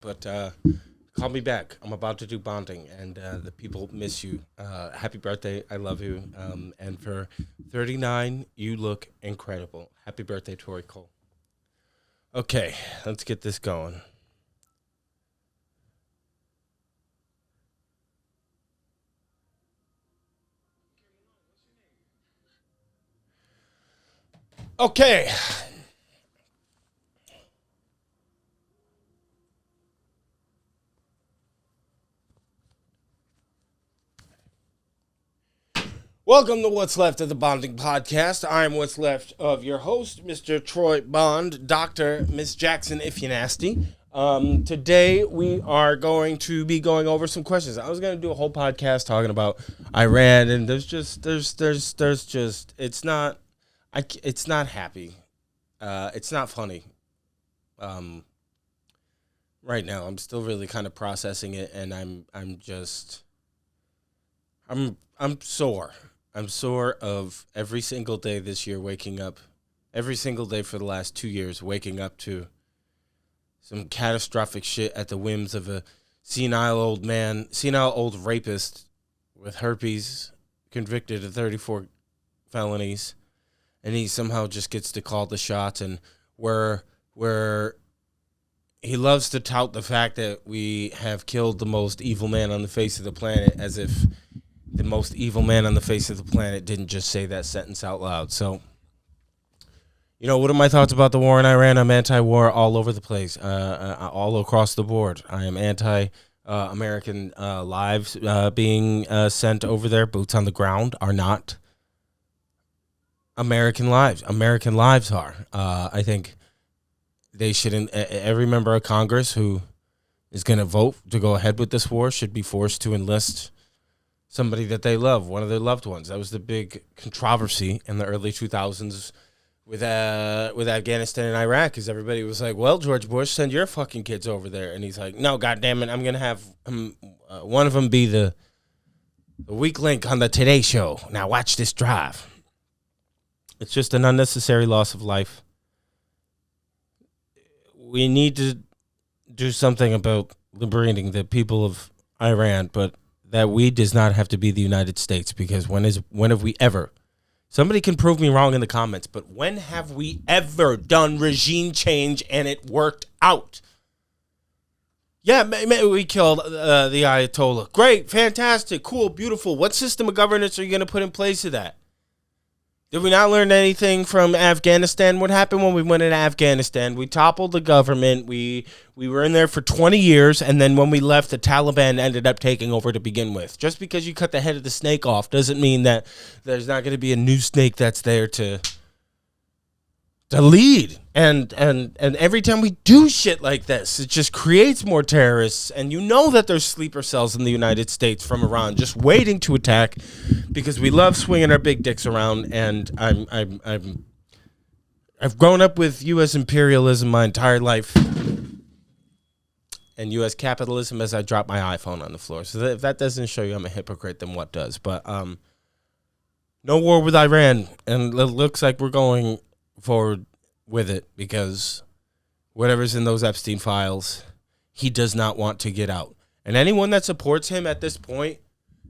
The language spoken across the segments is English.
but call me back. I'm about to do bonding, and the people miss you. Happy birthday. I love you. And for 39, you look incredible. Happy birthday, Tori Cole. Okay, let's get this going. Okay. Welcome to What's Left of the Bonding Podcast. I'm what's left of your host, Mr. Troy Bond, Dr. Miss Jackson, if you're nasty. Today we are going to be going over some questions. I was going to do a whole podcast talking about Iran, and it's not happy. It's not funny. Right now, I'm still really kind of processing it, and I'm sore. I'm sore of every single day this year waking up, every single day for the last 2 years, waking up to some catastrophic shit at the whims of a senile old rapist with herpes, convicted of 34 felonies, and he somehow just gets to call the shots, and where he loves to tout the fact that we have killed the most evil man on the face of the planet, as if the most evil man on the face of the planet didn't just say that sentence out loud. So, what are my thoughts about the war in Iran? I'm anti-war all over the place, all across the board. I am anti-American lives being sent over there. Boots on the ground are not American lives. American lives are. I think they shouldn't. Every member of Congress who is going to vote to go ahead with this war should be forced to enlist somebody that they love, one of their loved ones. That was the big controversy in the early 2000s with Afghanistan and Iraq, because everybody was like, well, George Bush, send your fucking kids over there. And he's like, no, goddammit, I'm going to have one of them be the weak link on the Today Show. Now watch this drive. It's just an unnecessary loss of life. We need to do something about liberating the people of Iran, but that we does not have to be the United States, because when have we ever? Somebody can prove me wrong in the comments, but when have we ever done regime change and it worked out? Yeah, we killed the Ayatollah. Great, fantastic, cool, beautiful. What system of governance are you going to put in place of that? Did we not learn anything from Afghanistan? What happened when we went into Afghanistan? We toppled the government. We were in there for 20 years, and then when we left, the Taliban ended up taking over to begin with. Just because you cut the head of the snake off doesn't mean that there's not going to be a new snake that's there to lead. And every time we do shit like this, it just creates more terrorists. And you know that there's sleeper cells in the United States from Iran just waiting to attack, because we love swinging our big dicks around. And I've grown up with U.S. imperialism my entire life, and U.S. capitalism, as I drop my iPhone on the floor. So if that doesn't show you I'm a hypocrite, then what does? But no war with Iran, and it looks like we're going forward with it, because whatever's in those Epstein files, he does not want to get out. And anyone that supports him at this point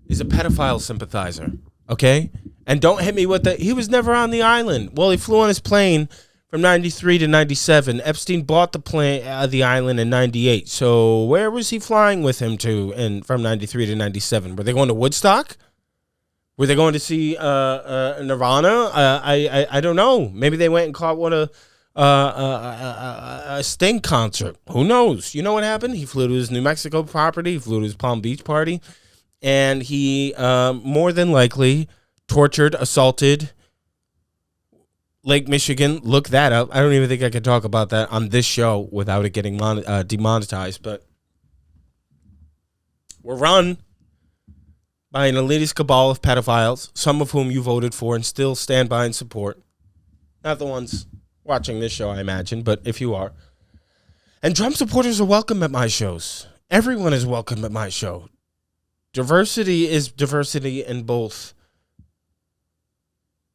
is a pedophile sympathizer, okay? And don't hit me with he was never on the island. Well, he flew on his plane from 93 to 97. Epstein bought the island in 98. So where was he flying with him to from 93 to 97? Were they going to Woodstock? Were they going to see Nirvana? I don't know. Maybe they went and caught a Sting concert. Who knows? You know what happened? He flew to his New Mexico property. He flew to his Palm Beach party. And he more than likely tortured, assaulted Lake Michigan. Look that up. I don't even think I could talk about that on this show without it getting demonetized. But we're run by an elitist cabal of pedophiles, some of whom you voted for and still stand by and support. Not the ones watching this show, I imagine, but if you are. And Trump supporters are welcome at my shows. Everyone is welcome at my show. Diversity is diversity in both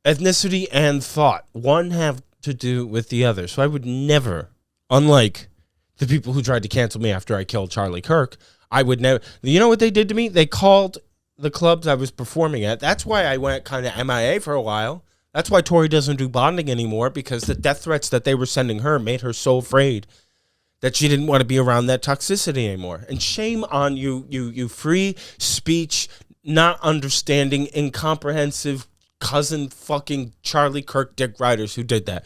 ethnicity and thought. One have to do with the other. So I would never, unlike the people who tried to cancel me after I killed Charlie Kirk. I would never. You know what they did to me? They called the clubs I was performing at. That's why I went kind of MIA for a while. That's why Tori doesn't do bonding anymore, because the death threats that they were sending her made her so afraid that she didn't want to be around that toxicity anymore. And shame on you, you free speech, not understanding, incomprehensive cousin fucking Charlie Kirk dick riders who did that.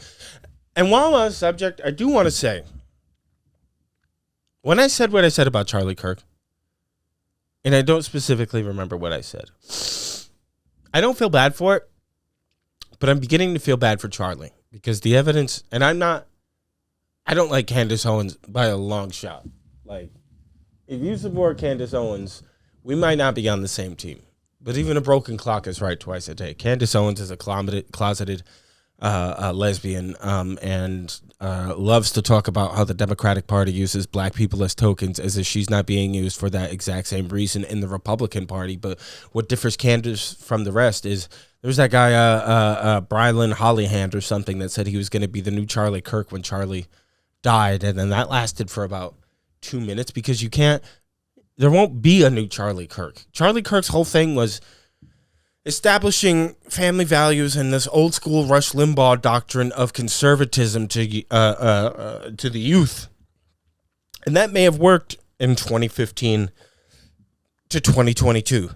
And while I'm on the subject, I do want to say, when I said what I said about Charlie Kirk, and I don't specifically remember what I said, I don't feel bad for it, but I'm beginning to feel bad for Charlie, because the evidence, and I don't like Candace Owens by a long shot. Like, if you support Candace Owens, we might not be on the same team. But even a broken clock is right twice a day. Candace Owens is a closeted lesbian and loves to talk about how the Democratic Party uses black people as tokens, as if she's not being used for that exact same reason in the Republican Party. But what differs Candace from the rest is there's that guy, Brylan Hollyhand or something, that said he was going to be the new Charlie Kirk when Charlie died. And then that lasted for about 2 minutes, because there won't be a new Charlie Kirk. Charlie Kirk's whole thing was establishing family values and this old school Rush Limbaugh doctrine of conservatism to the youth. And that may have worked in 2015 to 2022.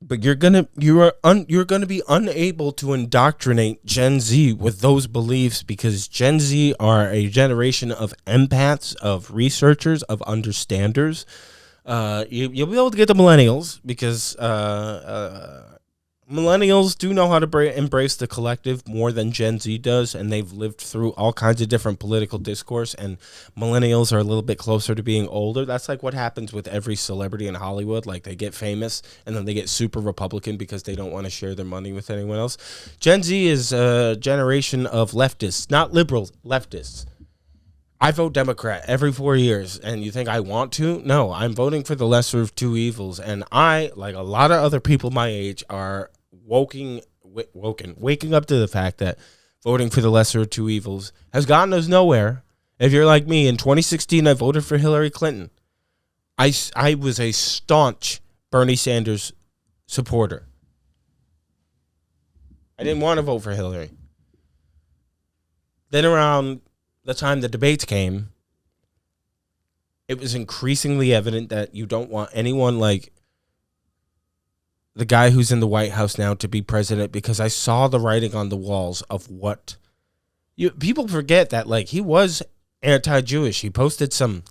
But you're gonna be unable to indoctrinate Gen Z with those beliefs, because Gen Z are a generation of empaths, of researchers, of understanders. You'll be able to get the millennials, because millennials do know how to embrace the collective more than Gen Z does, and they've lived through all kinds of different political discourse, and millennials are a little bit closer to being older. That's like what happens with every celebrity in Hollywood. Like, they get famous, and then they get super Republican because they don't want to share their money with anyone else. Gen Z is a generation of leftists, not liberals, leftists. I vote Democrat every 4 years, and you think I want to? No, I'm voting for the lesser of two evils, and I, like a lot of other people my age, are waking up to the fact that voting for the lesser of two evils has gotten us nowhere. If you're like me, in 2016, I voted for Hillary Clinton. I was a staunch Bernie Sanders supporter. I didn't want to vote for Hillary. Then around the time the debates came, it was increasingly evident that you don't want anyone like the guy who's in the White House now to be president, because I saw the writing on the walls of what people forget that, like, he was anti-Jewish. He reposted some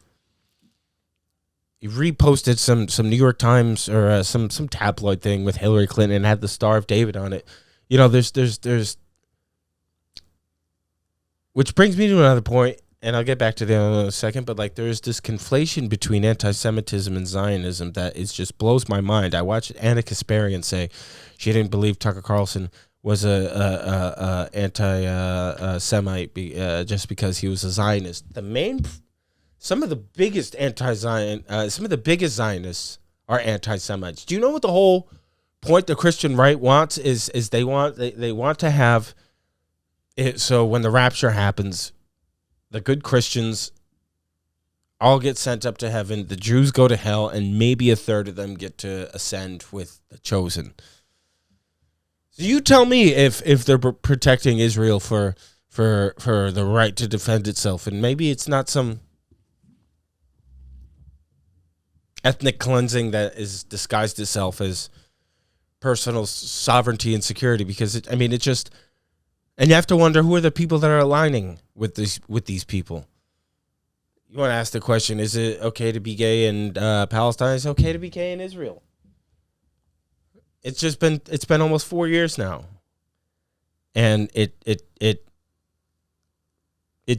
New York Times or some tabloid thing with Hillary Clinton and had the Star of David on it. You know, there's which brings me to another point, and I'll get back to that in a second, but like, there's this conflation between anti-Semitism and Zionism that is just blows my mind. I watched Anna Kasparian say she didn't believe Tucker Carlson was a anti-Semite just because he was a Zionist. Some of the biggest Zionists are anti-Semites. Do you know what the whole point the Christian right wants is they want to have it so when the rapture happens, the good Christians all get sent up to heaven, the Jews go to hell, and maybe a third of them get to ascend with the chosen. So you tell me if they're protecting Israel for the right to defend itself, and maybe it's not some ethnic cleansing that is disguised itself as personal sovereignty and security, because and you have to wonder, who are the people that are aligning with these people? You want to ask the question, is it okay to be gay in Palestine? Is it okay to be gay in Israel? It's been almost 4 years now. And it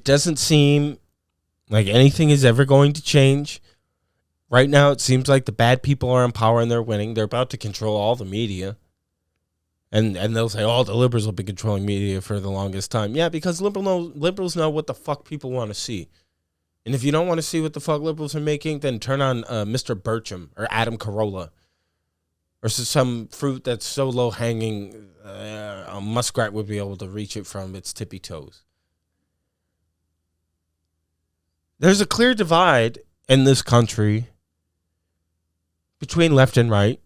doesn't seem like anything is ever going to change. Right now, it seems like the bad people are in power and they're winning. They're about to control all the media. And they'll say, oh, the liberals will be controlling media for the longest time. Yeah, because liberals know what the fuck people want to see. And if you don't want to see what the fuck liberals are making, then turn on Mr. Burcham or Adam Carolla or some fruit that's so low-hanging a muskrat would be able to reach it from its tippy toes. There's a clear divide in this country between left and right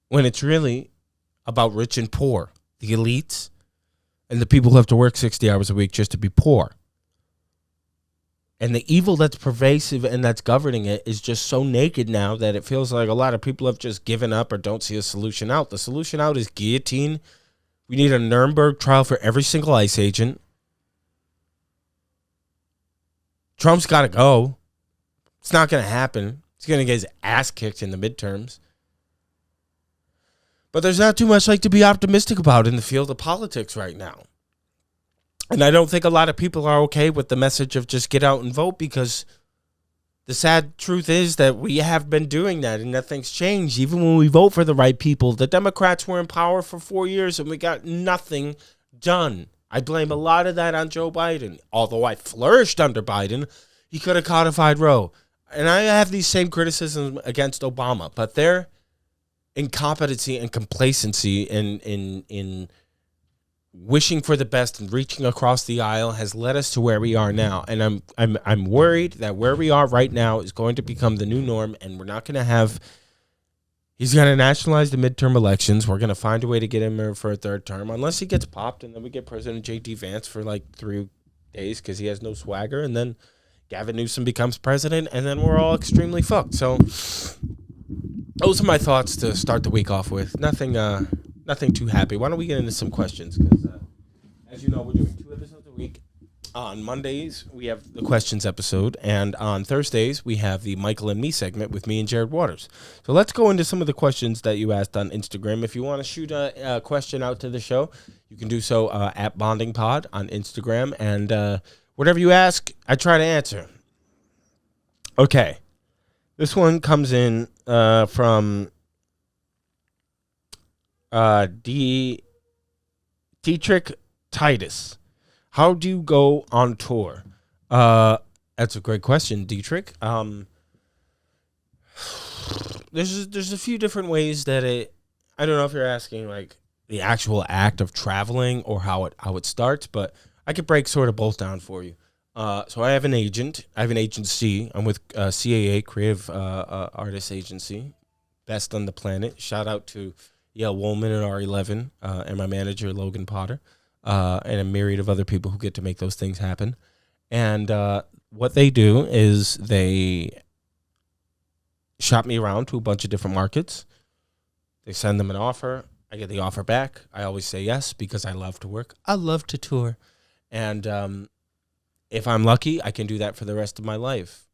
when it's really about rich and poor, the elites, and the people who have to work 60 hours a week just to be poor. And the evil that's pervasive and that's governing it is just so naked now that it feels like a lot of people have just given up or don't see a solution out. The solution out is guillotine. We need a Nuremberg trial for every single ICE agent. Trump's got to go. It's not going to happen. He's going to get his ass kicked in the midterms. But there's not too much to be optimistic about in the field of politics right now. And I don't think a lot of people are okay with the message of just get out and vote, because the sad truth is that we have been doing that and nothing's changed. Even when we vote for the right people, the Democrats were in power for 4 years and we got nothing done. I blame a lot of that on Joe Biden. Although I flourished under Biden, he could have codified Roe. And I have these same criticisms against Obama, but their incompetency and complacency in wishing for the best and reaching across the aisle has led us to where we are now. And I'm worried that where we are right now is going to become the new norm, and we're not going to have. He's going to nationalize the midterm elections. We're going to find a way to get him there for a third term, unless he gets popped, and then we get President J.D. Vance for like 3 days because he has no swagger, and then Gavin Newsom becomes president, and then we're all extremely fucked. So those are my thoughts to start the week off with. Nothing too happy. Why don't we get into some questions? Because as you know, we're doing 2 episodes a week. On Mondays, we have the questions episode, and on Thursdays, we have the Michael and Me segment with me and Jared Waters. So let's go into some of the questions that you asked on Instagram. If you want to shoot a question out to the show, you can do so at BondingPod on Instagram, and whatever you ask, I try to answer. Okay. This one comes in from Dietrich Titus. How do you go on tour? That's a great question, Dietrich. There's a few different ways that I don't know if you're asking like the actual act of traveling or how it starts, but I could break sort of both down for you. So I have an agent. I have an agency. I'm with CAA, Creative Artists Agency, best on the planet. Shout out to Yale Woolman and R11 and my manager, Logan Potter. And a myriad of other people who get to make those things happen. And what they do is they shop me around to a bunch of different markets. They send them an offer. I get the offer back. I always say yes because I love to work. I love to tour. And if I'm lucky, I can do that for the rest of my life.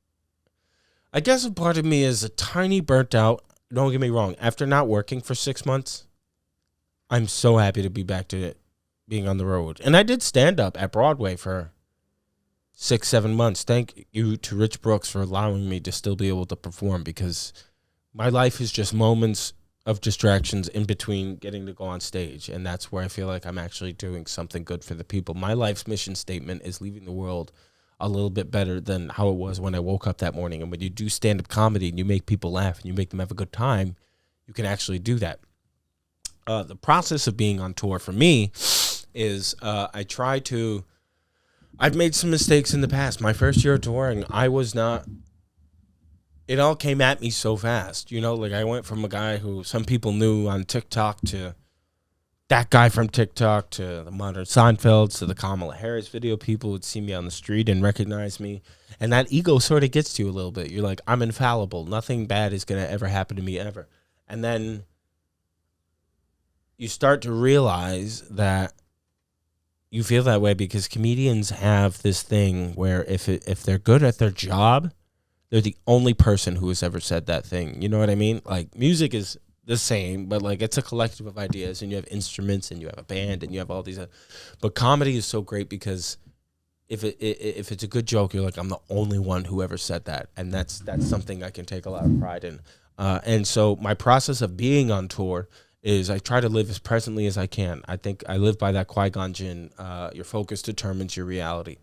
I guess a part of me is a tiny burnt out. Don't get me wrong. After not working for 6 months, I'm so happy to be back to it. Being on the road. And I did stand up at Broadway for 6-7 months. Thank you to Rich Brooks for allowing me to still be able to perform, because my life is just moments of distractions in between getting to go on stage. And that's where I feel like I'm actually doing something good for the people. My life's mission statement is leaving the world a little bit better than how it was when I woke up that morning. And when you do stand-up comedy and you make people laugh and you make them have a good time, you can actually do that. The process of being on tour for me is I've made some mistakes in the past. My first year of touring, it all came at me so fast. You know, like I went from a guy who some people knew on TikTok to that guy from TikTok to the modern Seinfelds to the Kamala Harris video. People would see me on the street and recognize me. And that ego sort of gets to you a little bit. You're like, I'm infallible. Nothing bad is going to ever happen to me ever. And then you start to realize that you feel that way because comedians have this thing where if they're good at their job, they're the only person who has ever said that thing. You know what I mean? Like music is the same, but like it's a collective of ideas, and you have instruments, and you have a band, and you have all these. But comedy is so great because if it's a good joke, you're like, I'm the only one who ever said that, and that's something I can take a lot of pride in. And so my process of being on tour is I try to live as presently as I can. I think I live by that Qui-Gon Jinn, your focus determines your reality.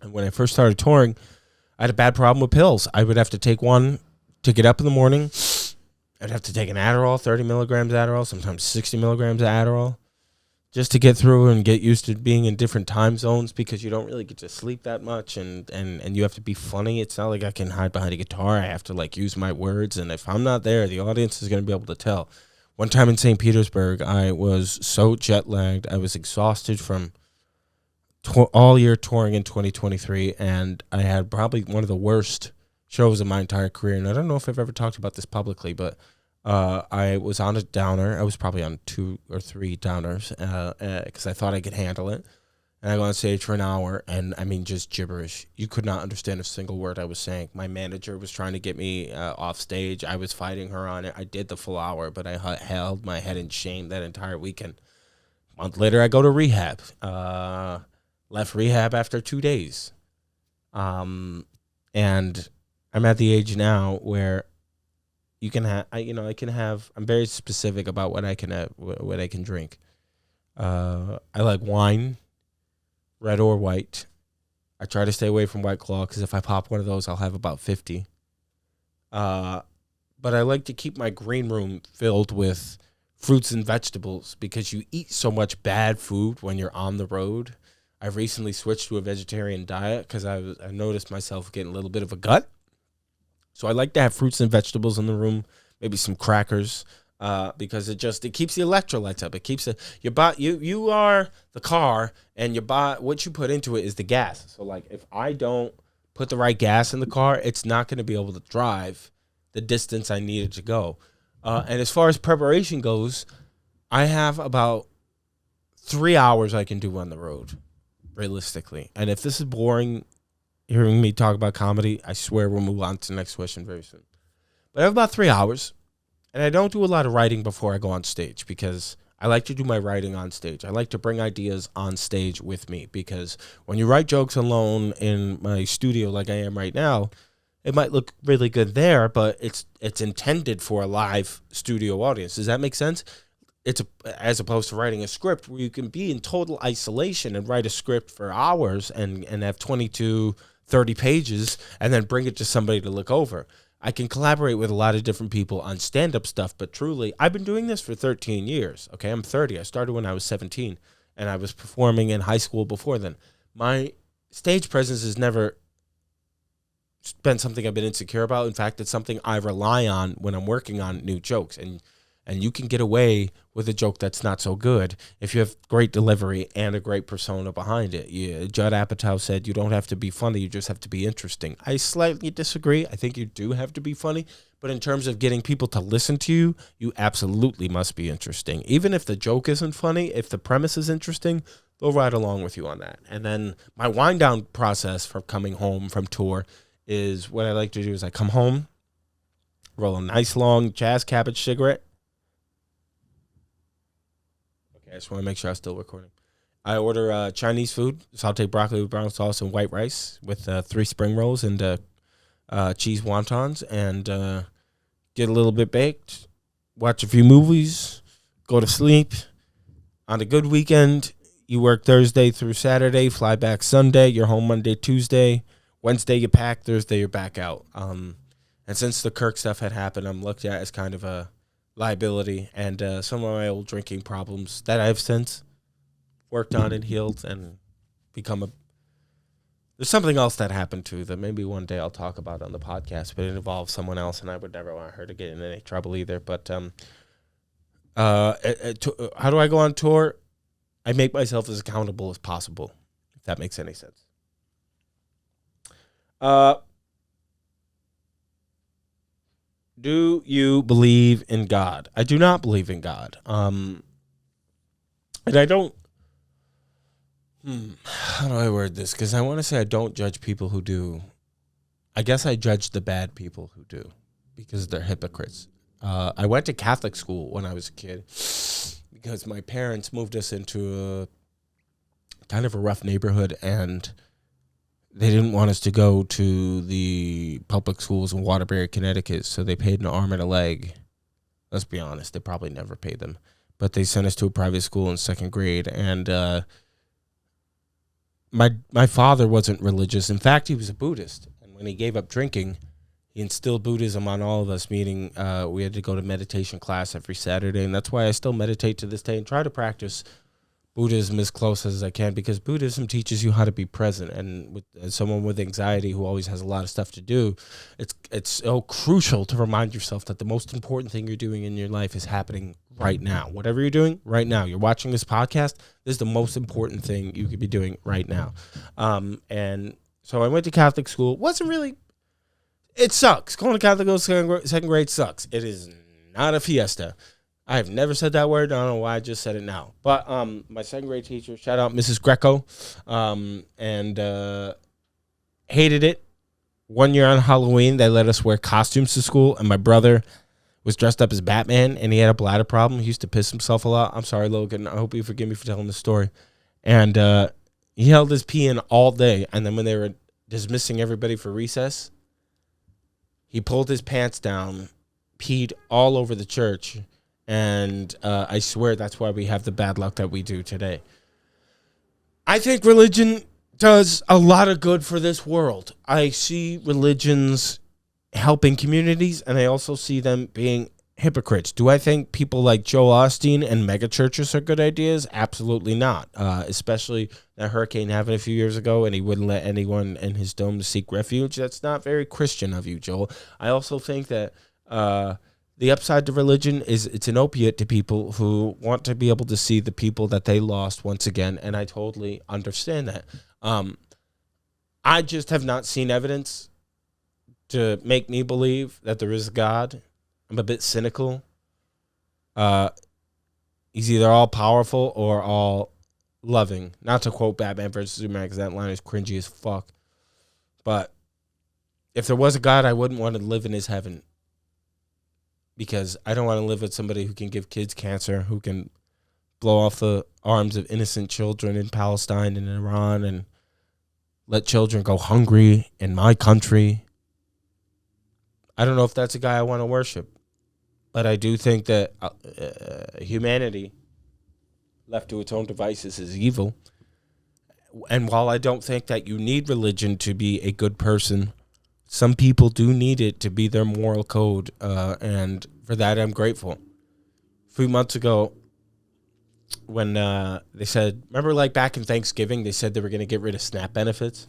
And when I first started touring, I had a bad problem with pills. I would have to take one to get up in the morning. I'd have to take an Adderall, 30 milligrams Adderall, sometimes 60 milligrams of Adderall just to get through and get used to being in different time zones because you don't really get to sleep that much and you have to be funny. It's not like I can hide behind a guitar. I have to like use my words, and if I'm not there, the audience is going to be able to tell. One time in St. Petersburg, I was so jet lagged. I was exhausted from all year touring in 2023, and I had probably one of the worst shows of my entire career. And I don't know if I've ever talked about this publicly, but I was on a downer. I was probably on 2 or 3 downers because I thought I could handle it. And I go on stage for an hour, and I mean, just gibberish. You could not understand a single word I was saying. My manager was trying to get me off stage. I was fighting her on it. I did the full hour, but I held my head in shame that entire weekend. A month later, I go to rehab. Left rehab after 2 days. And I'm at the age now where you can have, I'm very specific about what I can drink. I like wine, red or white. I try to stay away from White Claw because if I pop one of those, I'll have about 50. But I like to keep my green room filled with fruits and vegetables because you eat so much bad food when you're on the road. I've recently switched to a vegetarian diet because I noticed myself getting a little bit of a gut. So I like to have fruits and vegetables in the room, maybe some crackers, because it keeps the electrolytes up. It keeps you are the car, and what you put into it is the gas. So like if I don't put the right gas in the car, it's not going to be able to drive the distance I needed to go. And as far as preparation goes, I have about 3 hours I can do on the road, realistically. And if this is boring, hearing me talk about comedy, I swear we'll move on to the next question very soon. But I have about 3 hours, and I don't do a lot of writing before I go on stage because I like to do my writing on stage. I like to bring ideas on stage with me because when you write jokes alone in my studio like I am right now, it might look really good there, but it's intended for a live studio audience. Does that make sense? As opposed to writing a script where you can be in total isolation and write a script for hours and have 22, 30 pages and then bring it to somebody to look over. I can collaborate with a lot of different people on stand-up stuff, but truly, I've been doing this for 13 years. Okay, I'm 30. I started when I was 17, and I was performing in high school before then. My stage presence has never been something I've been insecure about. In fact, it's something I rely on when I'm working on new jokes, and you can get away with a joke that's not so good if you have great delivery and a great persona behind it. Judd Apatow said you don't have to be funny, you just have to be interesting. I slightly disagree. I think you do have to be funny, but in terms of getting people to listen to you, you absolutely must be interesting. Even if the joke isn't funny, if the premise is interesting, they'll ride along with you on that. And then my wind down process for coming home from tour is what I like to do is I come home, roll a nice long Jazz Cabbage cigarette. I just want to make sure I'm still recording. I order Chinese food, sauteed broccoli with brown sauce and white rice with 3 spring rolls and cheese wontons, and get a little bit baked, watch a few movies, go to sleep. On a good weekend, you work Thursday through Saturday, fly back Sunday, you're home Monday, Tuesday. Wednesday, you pack. Thursday, you're back out. And since the Kirk stuff had happened, I'm looked at as kind of a liability, and some of my old drinking problems that I've since worked on and healed and there's something else that happened too that maybe one day I'll talk about on the podcast, but it involves someone else, and I would never want her to get in any trouble either. But how do I go on tour? I make myself as accountable as possible, if that makes any sense. Do you believe in God? I do not believe in God. And I don't. How do I word this? Because I want to say I don't judge people who do. I guess I judge the bad people who do because they're hypocrites. I went to Catholic school when I was a kid because my parents moved us into a kind of a rough neighborhood, and they didn't want us to go to the public schools in Waterbury, Connecticut, so they paid an arm and a leg. Let's be honest, they probably never paid them. But they sent us to a private school in 2nd grade, and my father wasn't religious. In fact, he was a Buddhist. And when he gave up drinking, he instilled Buddhism on all of us, meaning we had to go to meditation class every Saturday, and that's why I still meditate to this day and try to practice Buddhism as close as I can, because Buddhism teaches you how to be present. And as someone with anxiety who always has a lot of stuff to do, it's so crucial to remind yourself that the most important thing you're doing in your life is happening right now. Whatever you're doing right now, you're watching this podcast, this is the most important thing you could be doing right now. And so I went to Catholic school. It sucks. Going to Catholic school second grade sucks. It is not a fiesta. I have never said that word. I don't know why I just said it now. But my second grade teacher, shout out Mrs. Greco, and hated it. One year on Halloween, they let us wear costumes to school, and my brother was dressed up as Batman, and he had a bladder problem. He used to piss himself a lot. I'm sorry, Logan. I hope you forgive me for telling this story. And he held his pee in all day, and then when they were dismissing everybody for recess, he pulled his pants down, peed all over the church, and I swear that's why we have the bad luck that we do today. I think religion does a lot of good for this world. I see religions helping communities, and I also see them being hypocrites. Do I think people like Joel Osteen and mega churches are good ideas? Absolutely not. Especially that hurricane happened a few years ago, and he wouldn't let anyone in his dome to seek refuge. That's not very Christian of you, Joel. I also think that the upside to religion is it's an opiate to people who want to be able to see the people that they lost once again, and I totally understand that. I just have not seen evidence to make me believe that there is a God. I'm a bit cynical. He's either all powerful or all loving. Not to quote Batman vs. Superman, because that line is cringy as fuck. But if there was a God, I wouldn't want to live in his heaven. Because I don't want to live with somebody who can give kids cancer, who can blow off the arms of innocent children in Palestine and Iran, and let children go hungry in my country. I don't know if that's a guy I want to worship. But I do think that humanity, left to its own devices, is evil. And while I don't think that you need religion to be a good person, some people do need it to be their moral code. And for that, I'm grateful. A few months ago, when they said, remember like back in Thanksgiving, they said they were going to get rid of SNAP benefits?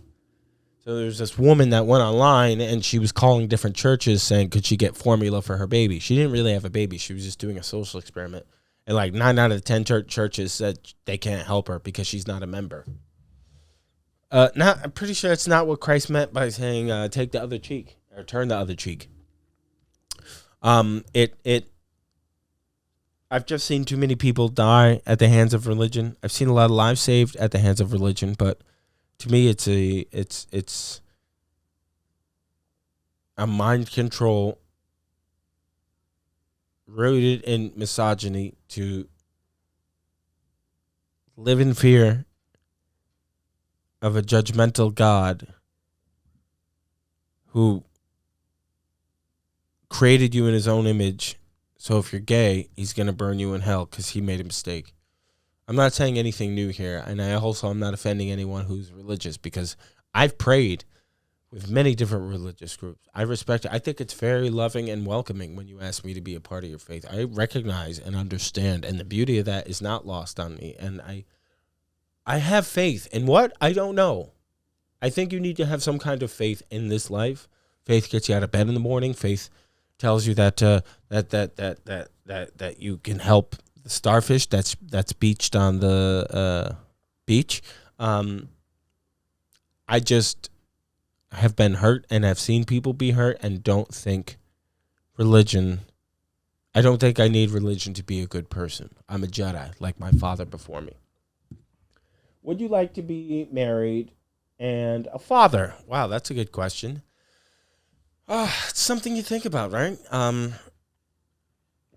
So there's this woman that went online, and she was calling different churches saying, could she get formula for her baby? She didn't really have a baby. She was just doing a social experiment. And like 9 out of 10 churches said they can't help her because she's not a member. I'm pretty sure it's not what Christ meant by saying take the other cheek or turn the other cheek. I've just seen too many people die at the hands of religion. I've seen a lot of lives saved at the hands of religion, but to me, it's a mind control rooted in misogyny to live in fear of a judgmental God who created you in his own image. So if you're gay, he's going to burn you in hell because he made a mistake. I'm not saying anything new here, and I'm not offending anyone who's religious, because I've prayed with many different religious groups. I respect it. I think it's very loving and welcoming when you ask me to be a part of your faith. I recognize and understand, and the beauty of that is not lost on me. And I have faith in what? I don't know. I think you need to have some kind of faith in this life. Faith gets you out of bed in the morning. Faith tells you that you can help the starfish that's beached on the beach. I just have been hurt and have seen people be hurt, and don't think religion. I don't think I need religion to be a good person. I'm a Jedi, like my father before me. Would you like to be married and a father? Wow, that's a good question. It's something you think about, right?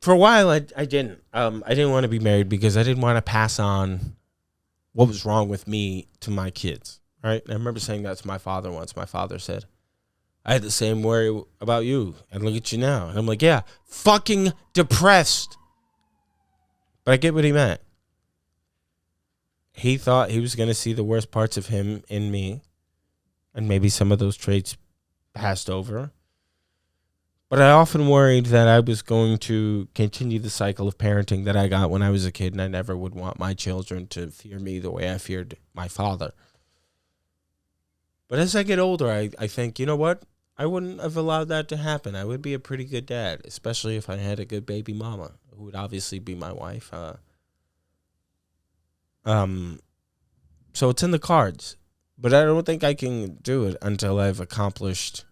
For a while, I didn't. I didn't want to be married because I didn't want to pass on what was wrong with me to my kids, right? And I remember saying that to my father once. My father said, I had the same worry about you, and look at you now. And I'm like, yeah, fucking depressed. But I get what he meant. He thought he was going to see the worst parts of him in me, and maybe some of those traits passed over. But I often worried that I was going to continue the cycle of parenting that I got when I was a kid, and I never would want my children to fear me the way I feared my father. But as I get older, I think, you know what? I wouldn't have allowed that to happen. I would be a pretty good dad, especially if I had a good baby mama, who would obviously be my wife. Um, so it's in the cards. But I don't think I can do it until I've accomplished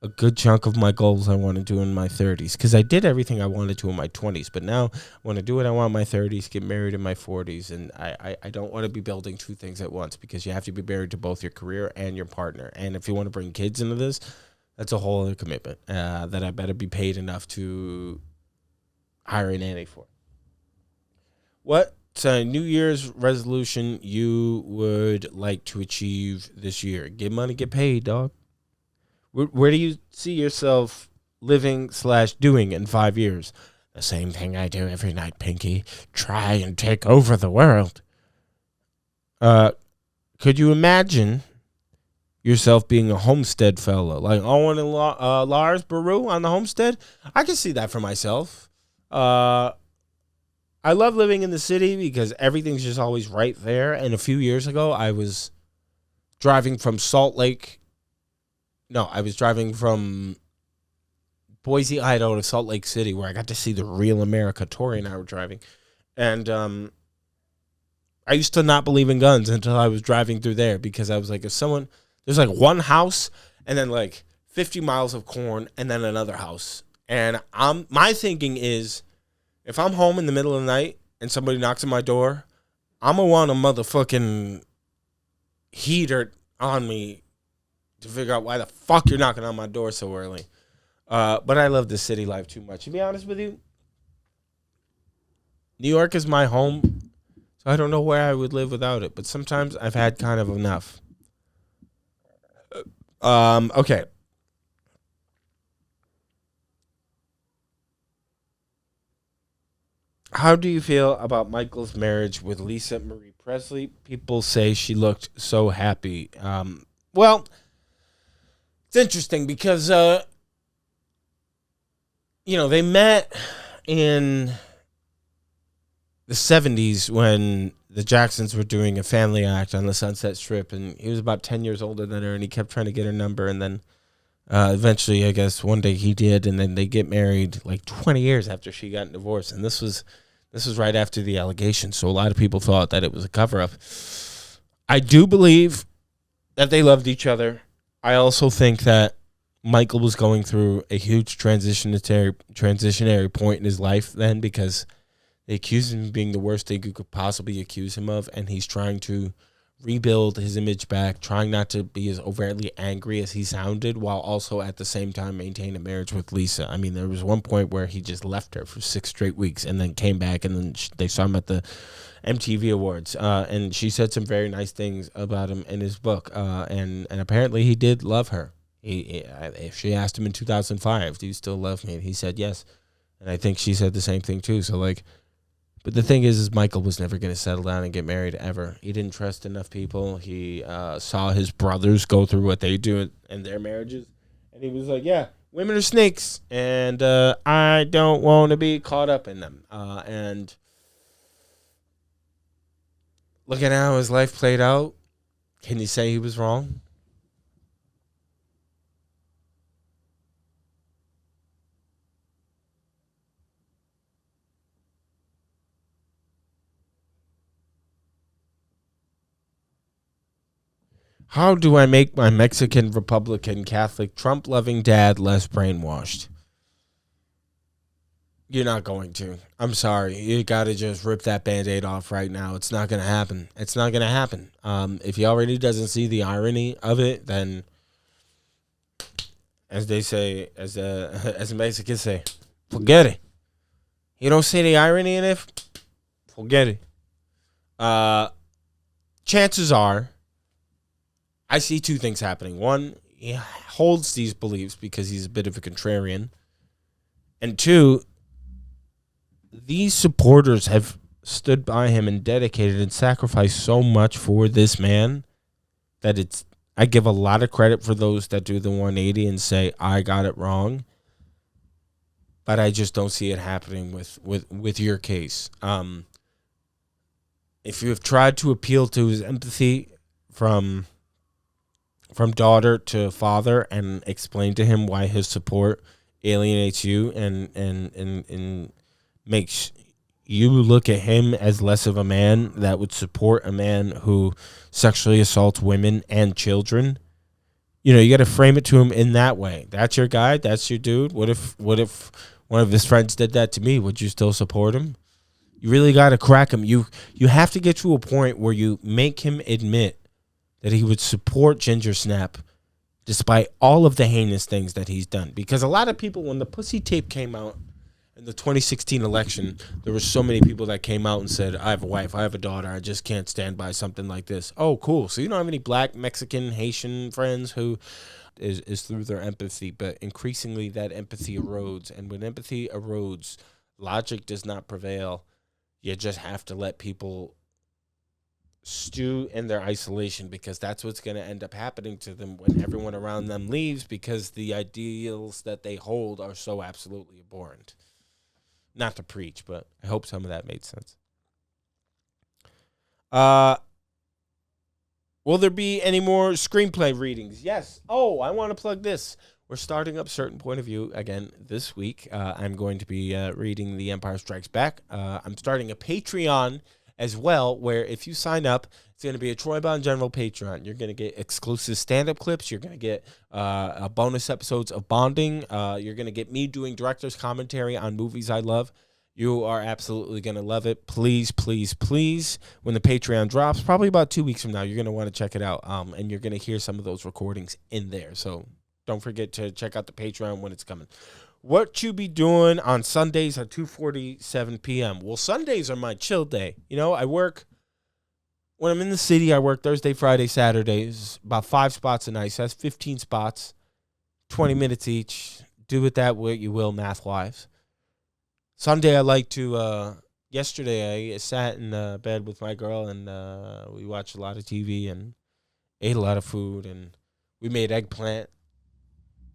a good chunk of my goals I want to do in my 30s. Because I did everything I wanted to in my 20s. But now I want to do what I want in my 30s, get married in my 40s. And I don't want to be building two things at once, because you have to be married to both your career and your partner. And if you want to bring kids into this, that's a whole other commitment that I better be paid enough to hire a nanny for. What New Year's resolution you would like to achieve this year? Get money, get paid, dog. Where do you see yourself living/doing in 5 years? The same thing I do every night, Pinky. Try and take over the world. Could you imagine yourself being a homestead fella, like Owen and Lars Baru on the homestead? I can see that for myself. I love living in the city because everything's just always right there. And a few years ago, I was driving from Boise, Idaho to Salt Lake City, where I got to see the real America. Tori and I were driving. And I used to not believe in guns until I was driving through there, because I was like, there's like one house and then like 50 miles of corn and then another house. And my thinking is, if I'm home in the middle of the night and somebody knocks on my door, I'm going to want a motherfucking heater on me to figure out why the fuck you're knocking on my door so early. But I love the city life too much. To be honest with you, New York is my home, so I don't know where I would live without it. But sometimes I've had kind of enough. Okay. How do you feel about Michael's marriage with Lisa Marie Presley? People say she looked so happy. Well, it's interesting because, they met in the 70s when the Jacksons were doing a family act on the Sunset Strip, and he was about 10 years older than her, and he kept trying to get her number, and then eventually, I guess, one day he did, and then they get married like 20 years after she got divorced, and this was right after the allegations, so a lot of people thought that it was a cover-up. I do believe that they loved each other. I also think that Michael was going through a huge transitionary point in his life then, because they accused him of being the worst thing you could possibly accuse him of, and he's trying to rebuild his image back, trying not to be as overtly angry as he sounded, while also at the same time maintain a marriage with Lisa. I mean, there was one point where he just left her for 6 straight weeks and then came back, and then they saw him at the MTV Awards, and she said some very nice things about him in his book, and apparently he did love her. If she asked him in 2005, do you still love me? And he said yes, and I think she said the same thing too. So but the thing is Michael was never going to settle down and get married ever. He didn't trust enough people. He saw his brothers go through what they do in their marriages, and he was like, yeah, women are snakes, and I don't want to be caught up in them. And look at how his life played out. Can you say he was wrong? How do I make my Mexican, Republican, Catholic, Trump-loving dad less brainwashed? You're not going to. I'm sorry. You got to just rip that Band-Aid off right now. It's not going to happen. It's not going to happen. If he already doesn't see the irony of it, then, as they say, as the Mexicans say, forget it. You don't see the irony in it? Forget it. Chances are, I see two things happening. One, he holds these beliefs because he's a bit of a contrarian. And two, these supporters have stood by him and dedicated and sacrificed so much for this man that I give a lot of credit for those that do the 180 and say, I got it wrong. but I just don't see it happening with your case. If you have tried to appeal to his empathy from daughter to father and explain to him why his support alienates you and makes you look at him as less of a man that would support a man who sexually assaults women and children, you got to frame it to him in that way. That's your guy. That's your dude. What if one of his friends did that to me? Would you still support him? You really got to crack him. You have to get to a point where you make him admit that he would support Ginger Snap despite all of the heinous things that he's done. Because a lot of people, when the pussy tape came out in the 2016 election, there were so many people that came out and said, I have a wife, I have a daughter, I just can't stand by something like this. Oh, cool. So you don't have any black, Mexican, Haitian friends who is through their empathy, but increasingly that empathy erodes. And when empathy erodes, logic does not prevail. You just have to let people stew in their isolation, because that's what's going to end up happening to them when everyone around them leaves, because the ideals that they hold are so absolutely abhorrent. Not to preach, but I hope some of that made sense. Will there be any more screenplay readings? Yes. Oh, I want to plug this. We're starting up Certain Point of View again this week. I'm going to be reading The Empire Strikes Back. I'm starting a Patreon as well, where if you sign up, it's going to be a Troy Bond General Patreon. You're going to get exclusive stand-up clips. You're going to get bonus episodes of Bonding. You're going to get me doing director's commentary on movies I love. You are absolutely going to love it. Please, please, please, when the Patreon drops, probably about 2 weeks from now, you're going to want to check it out, and you're going to hear some of those recordings in there. So don't forget to check out the Patreon when it's coming. What you be doing on Sundays at 2:47 p.m.? Well, Sundays are my chill day. I work, when I'm in the city, I work Thursday, Friday, Saturdays, about 5 spots a night. So that's 15 spots, 20 minutes each. Do with that what you will, math-wise. Sunday, I like to, yesterday I sat in bed with my girl, and we watched a lot of TV and ate a lot of food, and we made eggplant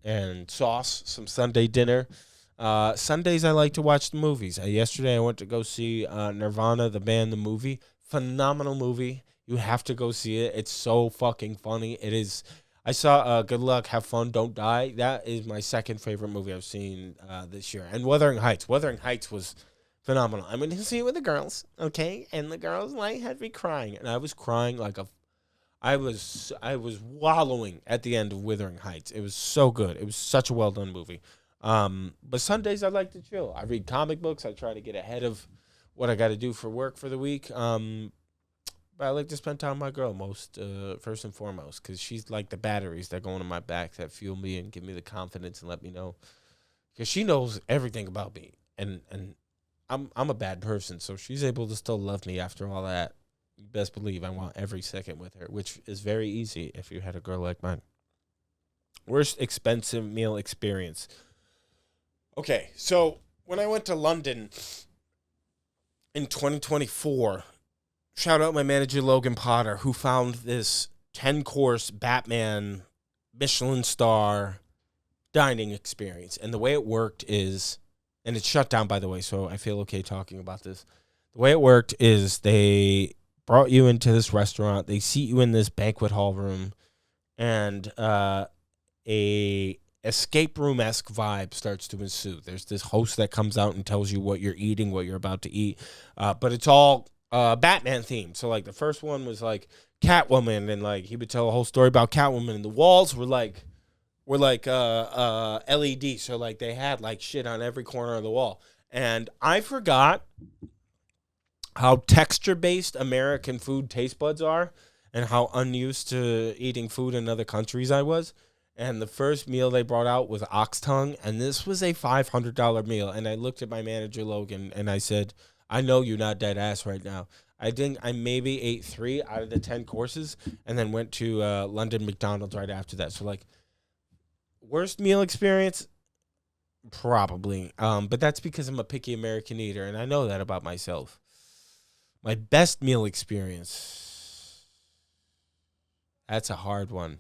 and sauce, some Sunday dinner. Sundays, I like to watch the movies. Yesterday, I went to go see Nirvana, the band, the movie. Phenomenal movie. You have to go see it. It's so fucking funny. It is. I saw Good Luck, Have Fun, Don't Die. That is my second favorite movie I've seen this year. And Wuthering Heights. Wuthering Heights was phenomenal. I went to see it with the girls, okay? And the girls had me crying. And I was crying like I was wallowing at the end of Wuthering Heights. It was so good. It was such a well-done movie. But Sundays, I like to chill. I read comic books. I try to get ahead of what I got to do for work for the week. But I like to spend time with my girl first and foremost, because she's like the batteries that go into my back that fuel me and give me the confidence and let me know. Because she knows everything about me. And I'm a bad person, so she's able to still love me after all that. You best believe I want every second with her, which is very easy if you had a girl like mine. Worst expensive meal experience. Okay, so when I went to London in 2024, shout out my manager, Logan Potter, who found this 10-course Batman Michelin star dining experience. And the way it worked is, and it's shut down, by the way, so I feel okay talking about this. The way it worked is they brought you into this restaurant. They seat you in this banquet hall room, and a escape room-esque vibe starts to ensue. There's this host that comes out and tells you what you're eating, what you're about to eat, but it's all Batman themed. So like the first one was like Catwoman, and like he would tell a whole story about Catwoman, and the walls were like LED, so like they had like shit on every corner of the wall. And I forgot how texture-based American food taste buds are, and how unused to eating food in other countries I was. And the first meal they brought out was ox tongue, and this was a $500 meal. And I looked at my manager, Logan, and I said, I know you're not dead ass right now. I maybe ate 3 out of the 10 courses, and then went to London McDonald's right after that. So, like, worst meal experience? Probably. But that's because I'm a picky American eater, and I know that about myself. My best meal experience? That's a hard one.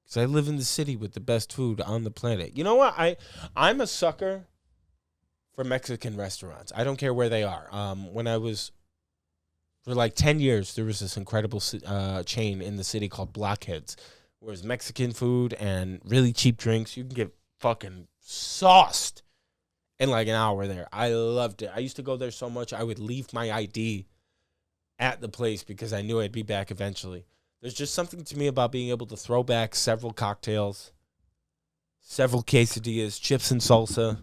Because I live in the city with the best food on the planet. You know what? I'm a sucker for Mexican restaurants. I don't care where they are. When I was for like 10 years, there was this incredible chain in the city called Blockheads, where it was Mexican food and really cheap drinks. You can get fucking sauced in like an hour there. I loved it. I used to go there so much I would leave my ID at the place because I knew I'd be back eventually. There's just something to me about being able to throw back several cocktails, several quesadillas, chips and salsa,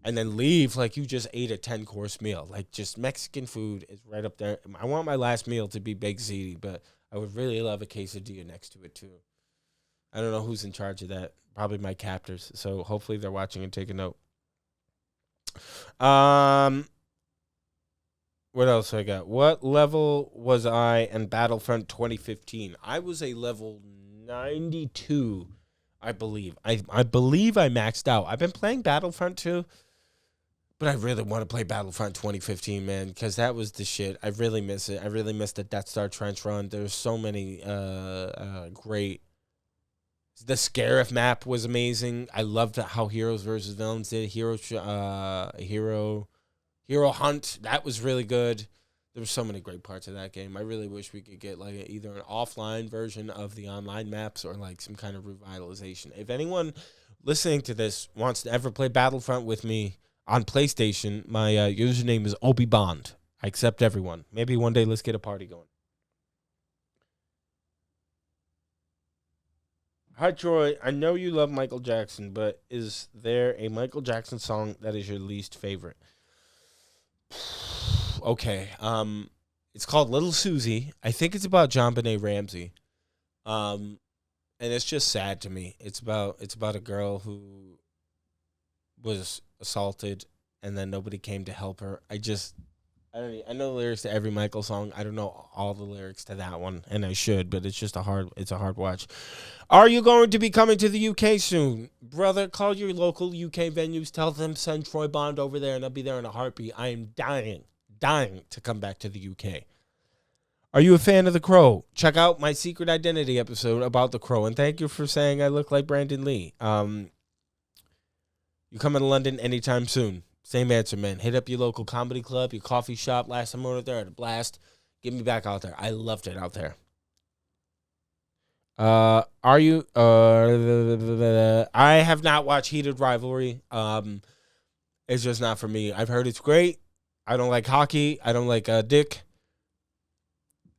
and then leave like you just ate a 10-course meal. Like, just Mexican food is right up there. I want my last meal to be baked ziti, but I would really love a quesadilla next to it too. I don't know who's in charge of that. Probably my captors. So hopefully they're watching and taking note. What else I got? What level was I in Battlefront 2015? I was a level 92, I believe. I believe I maxed out. I've been playing Battlefront 2, but I really want to play Battlefront 2015, man, because that was the shit. I really miss it. I really miss the Death Star trench run. There's so many great. The Scarif map was amazing. I loved how Heroes versus Villains did. Hero Hunt, that was really good. There were so many great parts of that game. I really wish we could get like either an offline version of the online maps or like some kind of revitalization. If anyone listening to this wants to ever play Battlefront with me on PlayStation, my username is ObiBond. I accept everyone. Maybe one day let's get a party going. Hi, Troy. I know you love Michael Jackson, but is there a Michael Jackson song that is your least favorite? Okay. It's called Little Susie. I think it's about JonBenet Ramsey. And it's just sad to me. It's about a girl who was assaulted and then nobody came to help her. I know the lyrics to every Michael song. I don't know all the lyrics to that one, and I should, but it's a hard watch. Are you going to be coming to the UK soon? Brother, call your local UK venues. Tell them send Troy Bond over there, and I'll be there in a heartbeat. I am dying to come back to the UK. Are you a fan of The Crow? Check out my Secret Identity episode about The Crow, and thank you for saying I look like Brandon Lee. You coming to London anytime soon? Same answer, man. Hit up your local comedy club, your coffee shop. Last time I went there, I had a blast. Get me back out there. I loved it out there. Are you? I have not watched Heated Rivalry. It's just not for me. I've heard it's great. I don't like hockey. I don't like dick.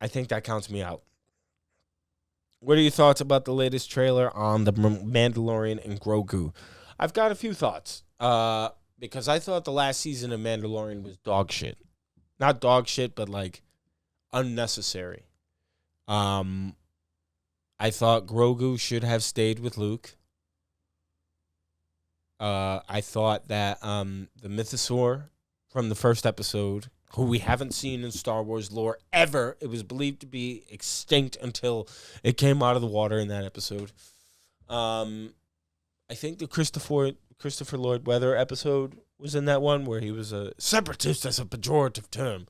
I think that counts me out. What are your thoughts about the latest trailer on The Mandalorian and Grogu? I've got a few thoughts. Because I thought the last season of Mandalorian was dog shit. Not dog shit, but like unnecessary. I thought Grogu should have stayed with Luke. I thought that the Mythosaur from the first episode, who we haven't seen in Star Wars lore ever, it was believed to be extinct until it came out of the water in that episode. I think the Christopher Lloyd Webber episode was in that one where he was a separatist as a pejorative term.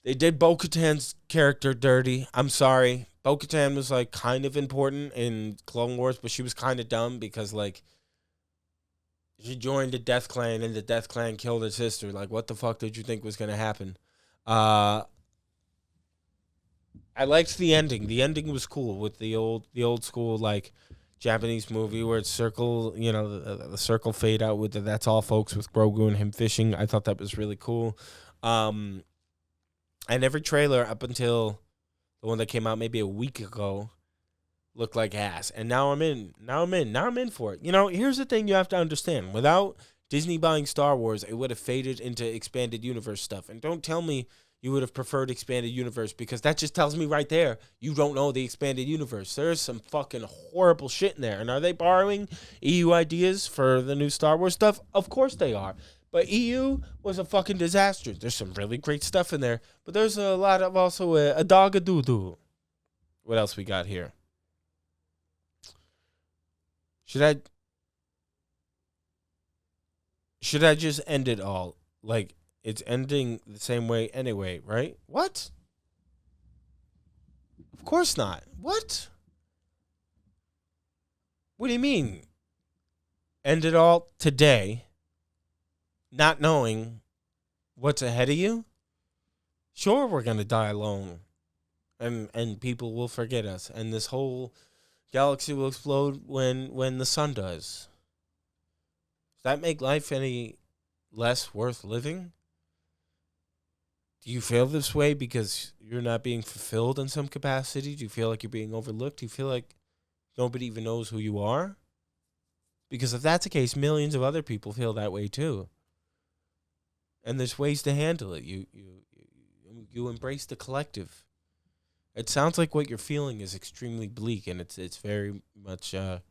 They did Bo-Katan's character dirty. I'm sorry. Bo-Katan was like kind of important in Clone Wars, but she was kind of dumb because like she joined the Death Clan and the Death Clan killed her sister. Like, what the fuck did you think was gonna happen? I liked the ending. The ending was cool with the old school like Japanese movie where it's circle, the circle fade out with that's all folks with Grogu and him fishing. I thought that was really cool. And every trailer up until the one that came out maybe a week ago looked like ass. And now I'm in for it. Here's the thing you have to understand. Without Disney buying Star Wars, it would have faded into expanded universe stuff. And don't tell me you would have preferred expanded universe, because that just tells me right there you don't know the expanded universe. There's some fucking horrible shit in there. And are they borrowing EU ideas for the new Star Wars stuff? Of course they are. But EU was a fucking disaster. There's some really great stuff in there, but there's a lot of also a dog a doo-doo. What else we got here? Should I just end it all? Like, it's ending the same way anyway, right? What? Of course not. What? What do you mean? End it all today? not knowing what's ahead of you, sure, we're going to die alone. And people will forget us. And this whole galaxy will explode when the sun does. Does that make life any less worth living? Do you feel this way because you're not being fulfilled in some capacity? Do you feel like you're being overlooked? Do you feel like nobody even knows who you are? Because if that's the case, millions of other people feel that way too. And there's ways to handle it. You embrace the collective. It sounds like what you're feeling is extremely bleak, and it's very much nothing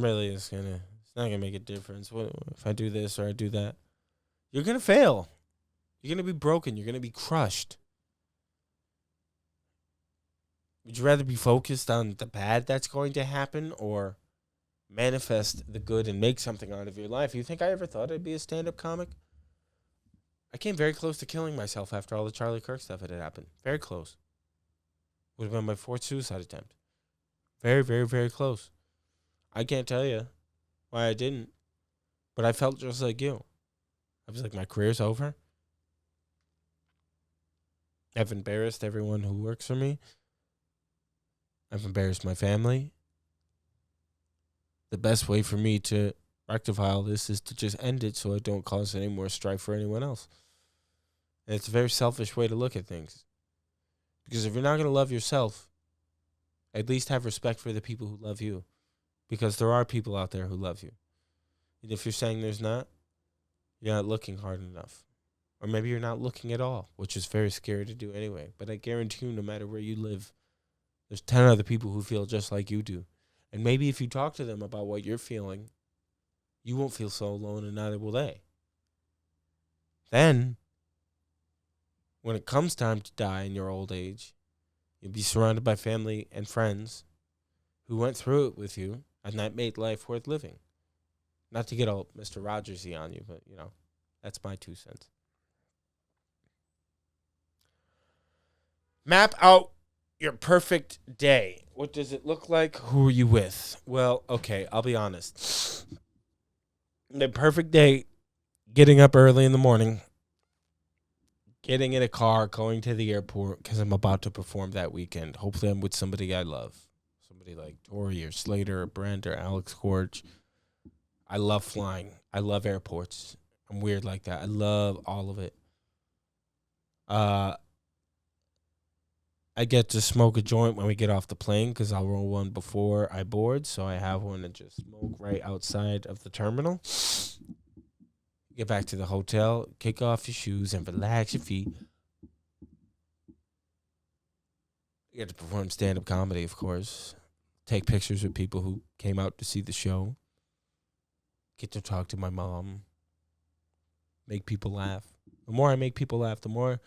really is it's not gonna make a difference. What if I do this or I do that? You're gonna fail. You're gonna be broken. You're gonna be crushed. Would you rather be focused on the bad that's going to happen or manifest the good and make something out of your life? You think I ever thought I'd be a stand-up comic? I came very close to killing myself after all the Charlie Kirk stuff that had happened. Very close. Would have been my 4th suicide attempt. Very, very, very close. I can't tell you why I didn't, but I felt just like you. I was like, my career's over. I've embarrassed everyone who works for me. I've embarrassed my family. The best way for me to rectify all this is to just end it so I don't cause any more strife for anyone else. And it's a very selfish way to look at things. Because if you're not going to love yourself, at least have respect for the people who love you. Because there are people out there who love you. And if you're saying there's not, you're not looking hard enough. Or maybe you're not looking at all, which is very scary to do anyway. But I guarantee you, no matter where you live, there's 10 other people who feel just like you do. And maybe if you talk to them about what you're feeling, you won't feel so alone, and neither will they. Then, when it comes time to die in your old age, you'll be surrounded by family and friends who went through it with you, and that made life worth living. Not to get all Mr. Rogers-y on you, but, that's my 2 cents. Map out your perfect day. What does it look like? Who are you with? Well, okay, I'll be honest. The perfect day, getting up early in the morning, getting in a car, going to the airport because I'm about to perform that weekend. Hopefully I'm with somebody I love. Somebody like Tori or Slater or Brent or Alex Gorge. I love flying. I love airports. I'm weird like that. I love all of it. I get to smoke a joint when we get off the plane because I'll roll one before I board. So I have one and just smoke right outside of the terminal. Get back to the hotel, kick off your shoes, and relax your feet. You get to perform stand-up comedy, of course. Take pictures with people who came out to see the show. Get to talk to my mom. Make people laugh. The more I make people laugh, the more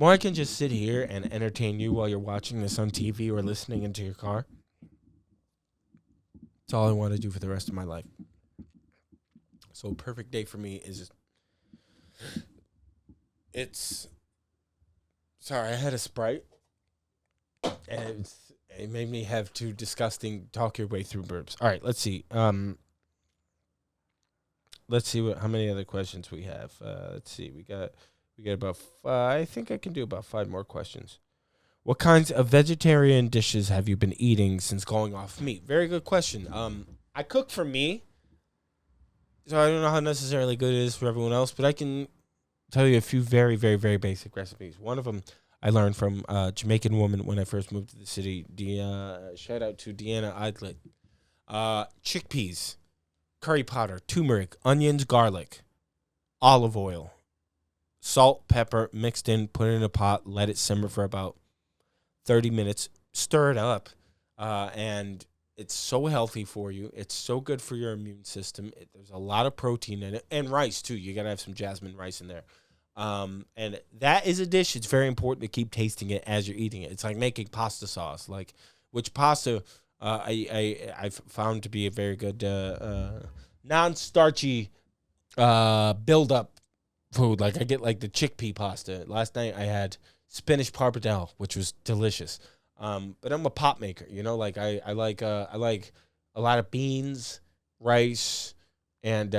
I can just sit here and entertain you while you're watching this on TV or listening into your car. It's all I want to do for the rest of my life. So a perfect day for me is sorry, I had a Sprite and it made me have 2 disgusting talk your way through burps. All right, let's see. Let's see how many other questions we have. Let's see. We got about I think I can do about 5 more questions. What kinds of vegetarian dishes have you been eating since going off meat? Very good question. I cook for me, so I don't know how necessarily good it is for everyone else, but I can tell you a few very, very, very basic recipes. One of them I learned from a Jamaican woman when I first moved to the city. Shout out to Deanna Idlet. Chickpeas, curry powder, turmeric, onions, garlic, olive oil, salt, pepper, mixed in, put it in a pot, let it simmer for about 30 minutes, stir it up, and it's so healthy for you. It's so good for your immune system. There's a lot of protein in it, and rice, too. You got to have some jasmine rice in there. And that is a dish. It's very important to keep tasting it as you're eating it. It's like making pasta sauce, which pasta I've found to be a very good non-starchy build-up food. Like I get like the chickpea pasta. Last night I had spinach pappardelle, which was delicious. But I'm a pot maker, I like a lot of beans, rice, and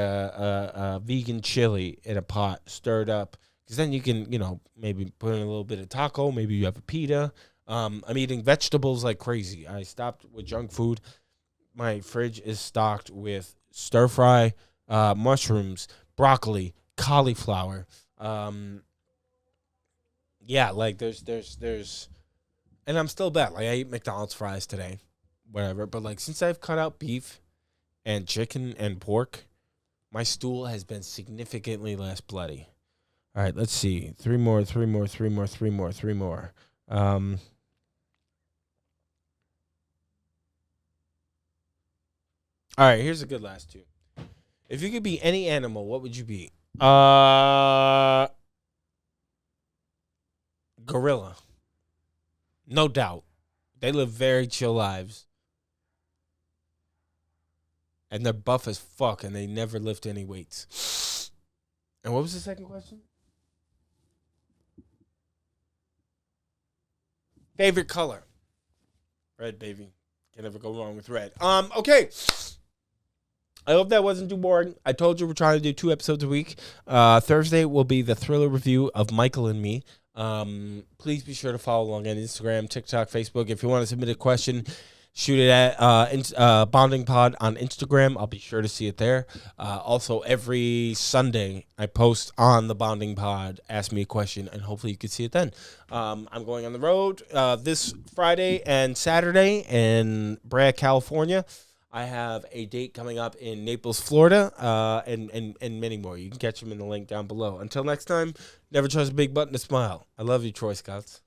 vegan chili in a pot, stirred up. Because then you can, maybe put in a little bit of taco. Maybe you have a pita. I'm eating vegetables like crazy. I stopped with junk food. My fridge is stocked with stir fry, mushrooms, broccoli, cauliflower. Yeah, like there's, and I'm still bad. Like I ate McDonald's fries today, whatever. But like since I've cut out beef and chicken and pork, my stool has been significantly less bloody. All right, let's see. Three more. All right, here's a good last two. If you could be any animal, what would you be? Gorilla. No doubt. They live very chill lives. And they're buff as fuck and they never lift any weights. And what was the second question? Favorite color? Red, baby. Can never go wrong with red. Okay. I hope that wasn't too boring. I told you we're trying to do 2 episodes a week. Thursday will be the thriller review of Michael and Me. Please be sure to follow along on Instagram, TikTok, Facebook. If you want to submit a question, shoot it at Bonding Pod on Instagram. I'll be sure to see it there. Also, every Sunday, I post on the Bonding Pod, Ask Me a Question, and hopefully you can see it then. I'm going on the road this Friday and Saturday in Bragg, California. I have a date coming up in Naples, Florida, and many more. You can catch them in the link down below. Until next time, never trust a big button to smile. I love you, Troy Scouts.